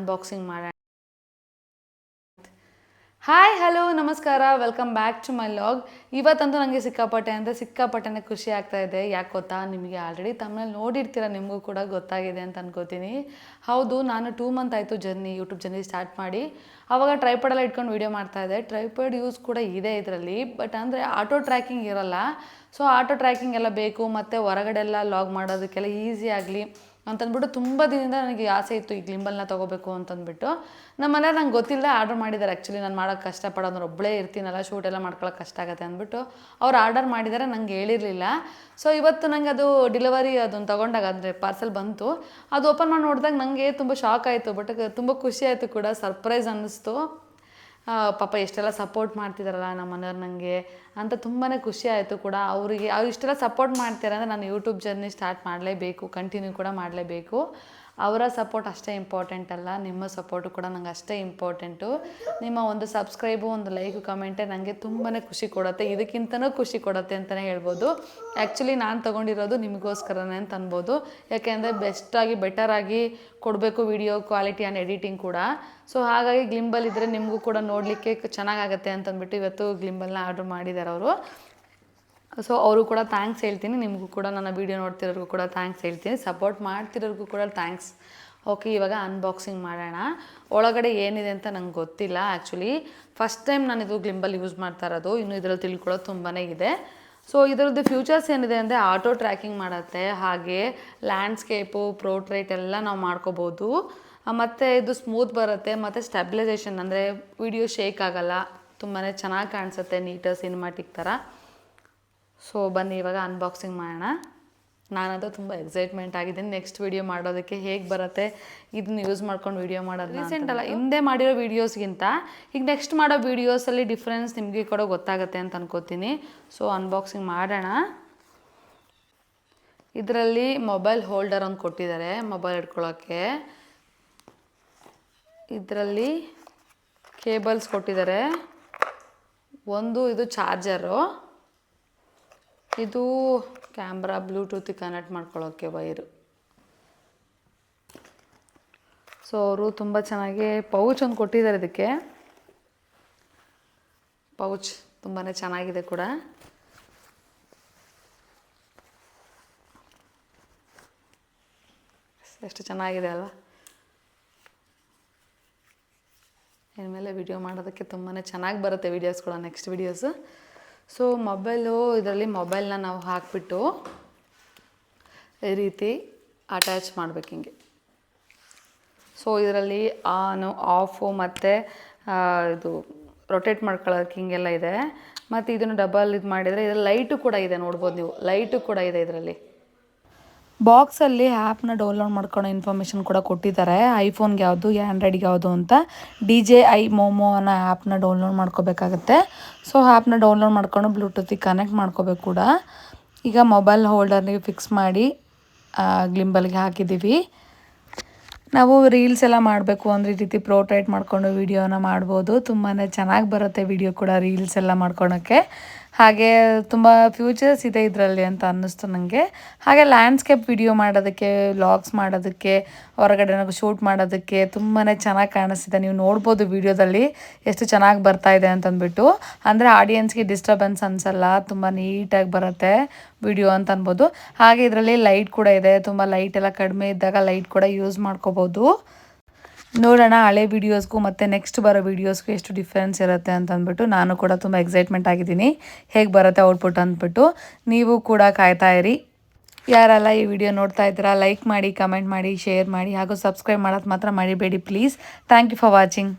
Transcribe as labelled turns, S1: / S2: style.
S1: Unboxing ಮಾಡೋಣ. Hi hello ನಮಸ್ಕಾರ, welcome back to my vlog. ಇವತ್ತಂತೂ ನನಗೆ ಸಿಕ್ಕಾಪಟ್ಟೆನೇ ಖುಷಿ ಆಗ್ತಾ ಇದೆ. ಯಾಕೆ ಗೊತ್ತಾ, ನಿಮಗೆ ಆಲ್ರೆಡಿ ತಮ್ಮಲ್ಲಿ ನೋಡಿರ್ತೀರ, ನಿಮಗೂ ಕೂಡ ಗೊತ್ತಾಗಿದೆ ಅಂತ ಅನ್ಕೋತೀನಿ. ಹೌದು, ನಾನು 2 ಮಂತ್ ಆಯಿತು ಯೂಟ್ಯೂಬ್ ಜರ್ನಿ ಸ್ಟಾರ್ಟ್ ಮಾಡಿ. ಆವಾಗ ಟ್ರೈಪಾಡೆಲ್ಲ ಇಟ್ಕೊಂಡು ವೀಡಿಯೋ ಮಾಡ್ತಾಯಿದ್ದೆ. ಟ್ರೈಪಾಡ್ ಯೂಸ್ ಕೂಡ ಇದೆ ಇದರಲ್ಲಿ, ಬಟ್ ಅಂದರೆ ಆಟೋ ಟ್ರ್ಯಾಕಿಂಗ್ ಇರೋಲ್ಲ. ಸೊ ಆಟೋ ಟ್ರ್ಯಾಕಿಂಗ್ ಎಲ್ಲ ಬೇಕು, ಮತ್ತು ಹೊರಗಡೆ ಎಲ್ಲ ಲಾಗ್ ಮಾಡೋದಕ್ಕೆಲ್ಲ ಈಸಿ ಆಗಲಿ ಅಂತಂದ್ಬಿಟ್ಟು ತುಂಬ ದಿನದಿಂದ ನನಗೆ ಆಸೆ ಇತ್ತು ಈ ಗ್ಲಿಂಬಲ್ನ ತೊಗೋಬೇಕು ಅಂತಂದ್ಬಿಟ್ಟು. ನಮ್ಮ ಮನೇಲಿ ನಂಗೆ ಗೊತ್ತಿಲ್ಲ, ಆರ್ಡರ್ ಮಾಡಿದ್ದಾರೆ. ಆ್ಯಕ್ಚುಲಿ ನಾನು ಮಾಡೋಕ್ಕೆ ಕಷ್ಟಪಡೋದು, ಒಬ್ಬಳೇ ಇರ್ತೀನಲ್ಲ, ಶೂಟ್ ಎಲ್ಲ ಮಾಡ್ಕೊಳ್ಳೋಕೆ ಕಷ್ಟ ಆಗುತ್ತೆ ಅಂದ್ಬಿಟ್ಟು ಅವ್ರು ಆರ್ಡರ್ ಮಾಡಿದ್ದಾರೆ, ನಂಗೆ ಹೇಳಿರಲಿಲ್ಲ. ಸೊ ಇವತ್ತು ನನಗೆ ಅದು ಡೆಲಿವರಿ ಅದನ್ನು ತೊಗೊಂಡಾಗ ಅಂದರೆ ಪಾರ್ಸೆಲ್ ಬಂತು. ಅದು ಓಪನ್ ಮಾಡಿ ನೋಡಿದಾಗ ನನಗೆ ತುಂಬ ಶಾಕ್ ಆಯಿತು, ಬಟ್ ತುಂಬ ಖುಷಿ ಆಯಿತು ಕೂಡ, ಸರ್ಪ್ರೈಸ್ ಅನ್ನಿಸ್ತು. ಪಾಪ ಎಷ್ಟೆಲ್ಲ ಸಪೋರ್ಟ್ ಮಾಡ್ತಿದ್ದಾರಲ್ಲ ನಮ್ಮ ಮನೆಯವ್ರು ನನಗೆ ಅಂತ ತುಂಬಾ ಖುಷಿ ಆಯಿತು ಕೂಡ. ಅವ್ರು ಇಷ್ಟೆಲ್ಲ ಸಪೋರ್ಟ್ ಮಾಡ್ತಾರೆ ಅಂದರೆ ನಾನು ಯೂಟ್ಯೂಬ್ ಜರ್ನಿ ಸ್ಟಾರ್ಟ್ ಮಾಡಲೇಬೇಕು, ಕಂಟಿನ್ಯೂ ಕೂಡ ಮಾಡಲೇಬೇಕು. ಅವರ ಸಪೋರ್ಟ್ ಅಷ್ಟೇ ಇಂಪಾರ್ಟೆಂಟ್ ಅಲ್ಲ, ನಿಮ್ಮ ಸಪೋರ್ಟು ಕೂಡ ನಂಗೆ ಅಷ್ಟೇ ಇಂಪಾರ್ಟೆಂಟು. ನಿಮ್ಮ ಒಂದು ಸಬ್ಸ್ಕ್ರೈಬು, ಒಂದು ಲೈಕು, ಕಮೆಂಟೇ ನನಗೆ ತುಂಬಾ ಖುಷಿ ಕೊಡುತ್ತೆ, ಇದಕ್ಕಿಂತನೂ ಖುಷಿ ಕೊಡುತ್ತೆ ಅಂತಲೇ ಹೇಳ್ಬೋದು. ಆ್ಯಕ್ಚುಲಿ ನಾನು ತೊಗೊಂಡಿರೋದು ನಿಮಗೋಸ್ಕರನೇ ಅಂತ ಅನ್ಬೋದು. ಯಾಕೆಂದರೆ ಬೆಟರಾಗಿ ಕೊಡಬೇಕು ವಿಡಿಯೋ ಕ್ವಾಲಿಟಿ ಆ್ಯಂಡ್ ಎಡಿಟಿಂಗ್ ಕೂಡ. ಸೊ ಹಾಗಾಗಿ ಗ್ಲಿಂಬಲ್ ಇದ್ದರೆ ನಿಮಗೂ ಕೂಡ ನೋಡಲಿಕ್ಕೆ ಚೆನ್ನಾಗಾಗತ್ತೆ ಅಂತಂದ್ಬಿಟ್ಟು ಇವತ್ತು ಗ್ಲಿಂಬಲ್ನ ಆರ್ಡ್ರ್ ಮಾಡಿದ್ದಾರೆ ಅವರು. ಸೊ ಅವರು ಕೂಡ ಥ್ಯಾಂಕ್ಸ್ ಹೇಳ್ತೀನಿ, ನಿಮಗೂ ಕೂಡ ನನ್ನ ವೀಡಿಯೋ ನೋಡ್ತಿರೋರಿಗೂ ಕೂಡ ಥ್ಯಾಂಕ್ಸ್ ಹೇಳ್ತೀನಿ, ಸಪೋರ್ಟ್ ಮಾಡ್ತಿರೋರಿಗೂ ಕೂಡ ಥ್ಯಾಂಕ್ಸ್. ಓಕೆ, ಇವಾಗ ಅನ್ಬಾಕ್ಸಿಂಗ್ ಮಾಡೋಣ. ಒಳಗಡೆ ಏನಿದೆ ಅಂತ ನಂಗೆ ಗೊತ್ತಿಲ್ಲ. ಆ್ಯಕ್ಚುಲಿ ಫಸ್ಟ್ ಟೈಮ್ ನಾನು ಇದು ಗ್ಲಿಂಬಲ್ ಯೂಸ್ ಮಾಡ್ತಾ ಇರೋದು, ಇನ್ನು ಇದರಲ್ಲಿ ತಿಳ್ಕೊಳ್ಳೋದು ತುಂಬಾ ಇದೆ. ಸೊ ಇದರದ್ದು ಫ್ಯೂಚರ್ಸ್ ಏನಿದೆ ಅಂದರೆ ಆಟೋ ಟ್ರ್ಯಾಕಿಂಗ್ ಮಾಡುತ್ತೆ, ಹಾಗೆ ಲ್ಯಾಂಡ್ಸ್ಕೇಪು, ಪ್ರೋಟ್ರೇಟ್ ಎಲ್ಲ ನಾವು ಮಾಡ್ಕೋಬೋದು. ಮತ್ತು ಇದು ಸ್ಮೂತ್ ಬರುತ್ತೆ, ಮತ್ತು ಸ್ಟೆಬಿಲೈಸೇಷನ್ ಅಂದರೆ ವಿಡಿಯೋ ಶೇಕ್ ಆಗೋಲ್ಲ, ತುಂಬಾ ಚೆನ್ನಾಗಿ ಕಾಣಿಸುತ್ತೆ, ನೀಟಾಗಿ ಸಿನಿಮಾಟಿಕ್ ಥರ. ಸೊ ಬನ್ನಿ ಇವಾಗ ಅನ್ಬಾಕ್ಸಿಂಗ್ ಮಾಡೋಣ. ನಾನಂತೂ ತುಂಬ ಎಕ್ಸೈಟ್ಮೆಂಟ್ ಆಗಿದ್ದೀನಿ ನೆಕ್ಸ್ಟ್ ವೀಡಿಯೋ ಮಾಡೋದಕ್ಕೆ. ಹೇಗೆ ಬರುತ್ತೆ ಇದನ್ನ ಯೂಸ್ ಮಾಡ್ಕೊಂಡು ವೀಡಿಯೋ ಮಾಡೋದು. ರೀಸೆಂಟ್ ಅಲ್ಲ, ಹಿಂದೆ ಮಾಡಿರೋ ವೀಡಿಯೋಸ್ಗಿಂತ ಈಗ ನೆಕ್ಸ್ಟ್ ಮಾಡೋ ವೀಡಿಯೋಸಲ್ಲಿ ಡಿಫ್ರೆನ್ಸ್ ನಿಮಗೆ ಕೂಡ ಗೊತ್ತಾಗುತ್ತೆ ಅಂತ ಅನ್ಕೋತೀನಿ. ಸೊ ಅನ್ಬಾಕ್ಸಿಂಗ್ ಮಾಡೋಣ. ಇದರಲ್ಲಿ ಮೊಬೈಲ್ ಹೋಲ್ಡರ್ ಒಂದು ಕೊಟ್ಟಿದ್ದಾರೆ, ಮೊಬೈಲ್ ಇಟ್ಕೊಳ್ಳೋಕ್ಕೆ. ಇದರಲ್ಲಿ ಕೇಬಲ್ಸ್ ಕೊಟ್ಟಿದ್ದಾರೆ. ಒಂದು ಇದು ಚಾರ್ಜರು, ಇದು ಕ್ಯಾಮ್ರಾ, ಬ್ಲೂಟೂತ್ ಕನೆಕ್ಟ್ ಮಾಡ್ಕೊಳ್ಳೋಕ್ಕೆ ವೈರು. ಸೊ ಅವರು ತುಂಬ ಚೆನ್ನಾಗಿ ಪೌಚ್ ಒಂದು ಕೊಟ್ಟಿದ್ದಾರೆ. ಇದಕ್ಕೆ ಪೌಚ್ ತುಂಬಾ ಚೆನ್ನಾಗಿದೆ ಕೂಡ. ಎಷ್ಟು ಚೆನ್ನಾಗಿದೆ ಅಲ್ವಾ. ಇನ್ಮೇಲೆ ವಿಡಿಯೋ ಮಾಡೋದಕ್ಕೆ ತುಂಬಾ ಚೆನ್ನಾಗಿ ಬರುತ್ತೆ ವೀಡಿಯೋಸ್ ಕೂಡ, ನೆಕ್ಸ್ಟ್ ವೀಡಿಯೋಸು. ಸೊ ಇದರಲ್ಲಿ ಮೊಬೈಲ್ನ ನಾವು ಹಾಕಿಬಿಟ್ಟು ಈ ರೀತಿ ಅಟ್ಯಾಚ್ ಮಾಡಬೇಕು ಹಿಂಗೆ. ಸೊ ಇದರಲ್ಲಿ ಆನು, ಆಫು ಮತ್ತು ಇದು ರೊಟೇಟ್ ಮಾಡ್ಕೊಳ್ಳೋಕೆ ಹಿಂಗೆಲ್ಲ ಇದೆ. ಮತ್ತು ಇದನ್ನು ಡಬಲ್ ಇದು ಮಾಡಿದರೆ ಇದರಲ್ಲಿ ಲೈಟು ಕೂಡ ಇದೆ, ನೋಡ್ಬೋದು ನೀವು, ಲೈಟು ಕೂಡ ಇದೆ ಇದರಲ್ಲಿ. ಬಾಕ್ಸಲ್ಲಿ ಆ್ಯಪ್ನ ಡೌನ್ಲೋಡ್ ಮಾಡ್ಕೊಳ್ಳೋ ಇನ್ಫಾರ್ಮೇಷನ್ ಕೂಡ ಕೊಟ್ಟಿದ್ದಾರೆ, ಐಫೋನ್ಗೆ ಯಾವುದು, ಆ್ಯಂಡ್ರಾಯ್ಡ್ಗೆ ಯಾವುದು ಅಂತ. DJI ಮೋಮೋ ಅನ್ನೋ ಆ್ಯಪ್ನ ಡೌನ್ಲೋಡ್ ಮಾಡ್ಕೋಬೇಕಾಗತ್ತೆ. ಸೊ ಆ್ಯಪ್ನ ಡೌನ್ಲೋಡ್ ಮಾಡ್ಕೊಂಡು ಬ್ಲೂಟೂತಿಗೆ ಕನೆಕ್ಟ್ ಮಾಡ್ಕೋಬೇಕು ಕೂಡ. ಈಗ ಮೊಬೈಲ್ ಹೋಲ್ಡರ್ನಿಗೆ ಫಿಕ್ಸ್ ಮಾಡಿ ಗ್ಲಿಂಬಲ್ಗೆ ಹಾಕಿದ್ದೀವಿ. ನಾವು ರೀಲ್ಸ್ ಎಲ್ಲ ಮಾಡಬೇಕು ಅಂದರೆ ಈ ರೀತಿ ಪ್ರೋಟ್ರೇಟ್ ಮಾಡ್ಕೊಂಡು ವೀಡಿಯೋನ ಮಾಡ್ಬೋದು. ತುಂಬಾ ಚೆನ್ನಾಗಿ ಬರುತ್ತೆ ವಿಡಿಯೋ ಕೂಡ ರೀಲ್ಸ್ ಎಲ್ಲ ಮಾಡ್ಕೊಳೋಕ್ಕೆ. ಹಾಗೆ ತುಂಬ ಫ್ಯೂಚರ್ಸ್ ಇದೆ ಇದರಲ್ಲಿ ಅಂತ ಅನ್ನಿಸ್ತು ನನಗೆ. ಹಾಗೆ ಲ್ಯಾಂಡ್ಸ್ಕೇಪ್ ವಿಡಿಯೋ ಮಾಡೋದಕ್ಕೆ, ವ್ಲಾಗ್ಸ್ ಮಾಡೋದಕ್ಕೆ, ಹೊರಗಡೆ ಶೂಟ್ ಮಾಡೋದಕ್ಕೆ ತುಂಬಾ ಚೆನ್ನಾಗಿ ಕಾಣಿಸ್ತಿದೆ. ನೀವು ನೋಡ್ಬೋದು ವಿಡಿಯೋದಲ್ಲಿ ಎಷ್ಟು ಚೆನ್ನಾಗಿ ಬರ್ತಾ ಇದೆ ಅಂತಂದ್ಬಿಟ್ಟು. ಅಂದರೆ ಆಡಿಯನ್ಸ್ಗೆ ಡಿಸ್ಟರ್ಬೆನ್ಸ್ ಅನಿಸಲ್ಲ, ತುಂಬ ನೀಟಾಗಿ ಬರುತ್ತೆ ವಿಡಿಯೋ ಅಂತ ಅನ್ಬೋದು. ಹಾಗೆ ಇದರಲ್ಲಿ ಲೈಟ್ ಕೂಡ ಇದೆ, ತುಂಬ ಲೈಟ್ ಎಲ್ಲ ಕಡಿಮೆ ಇದ್ದಾಗ ಲೈಟ್ ಕೂಡ ಯೂಸ್ ಮಾಡ್ಕೋಬೋದು. ನೋಡೋಣ ಹಳೆ ವೀಡಿಯೋಸ್ಗೂ ಮತ್ತು ನೆಕ್ಸ್ಟ್ ಬರೋ ವೀಡಿಯೋಸ್ಗೂ ಎಷ್ಟು ಡಿಫ್ರೆನ್ಸ್ ಇರುತ್ತೆ ಅಂತಂದ್ಬಿಟ್ಟು. ನಾನು ಕೂಡ ತುಂಬ ಎಕ್ಸೈಟ್ಮೆಂಟ್ ಆಗಿದ್ದೀನಿ ಹೇಗೆ ಬರುತ್ತೆ ಔಟ್ಪುಟ್ ಅಂದ್ಬಿಟ್ಟು. ನೀವು ಕೂಡ ಕಾಯ್ತಾ ಇರಿ. ಯಾರೆಲ್ಲ ಈ ವಿಡಿಯೋ ನೋಡ್ತಾ ಇದ್ದೀರಾ, ಲೈಕ್ ಮಾಡಿ, ಕಮೆಂಟ್ ಮಾಡಿ, ಶೇರ್ ಮಾಡಿ, ಹಾಗೂ ಸಬ್ಸ್ಕ್ರೈಬ್ ಮಾಡೋದು ಮಾತ್ರ ಮರಿಬೇಡಿ please. Thank you for watching.